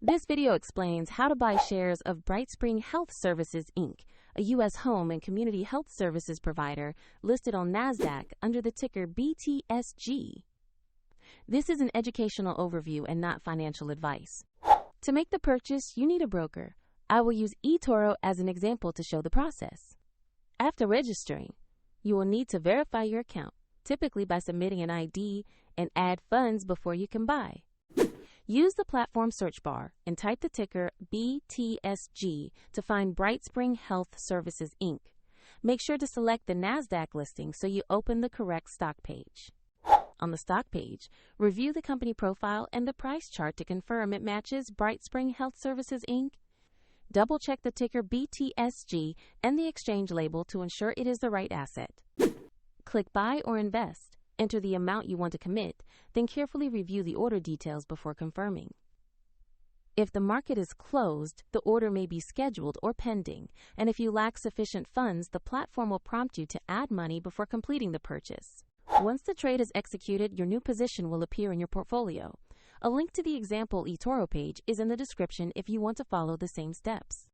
This video explains how to buy shares of Brightspring Health Services Inc., a U.S. home and community health services provider listed on NASDAQ under the ticker BTSG. This is an educational overview and not financial advice. To make the purchase, you need a broker. I will use eToro as an example to show the process. After registering, you will need to verify your account, typically by submitting an ID, and add funds before you can buy. Use the platform search bar and type the ticker BTSG to find Brightspring Health Services Inc. Make sure to select the NASDAQ listing so you open the correct stock page. On the stock page, review the company profile and the price chart to confirm it matches Brightspring Health Services Inc. Double-check the ticker BTSG and the exchange label to ensure it is the right asset. Click Buy or Invest. Enter the amount you want to commit, then carefully review the order details before confirming. If the market is closed, the order may be scheduled or pending, and if you lack sufficient funds, the platform will prompt you to add money before completing the purchase. Once the trade is executed, your new position will appear in your portfolio. A link to the example eToro page is in the description if you want to follow the same steps.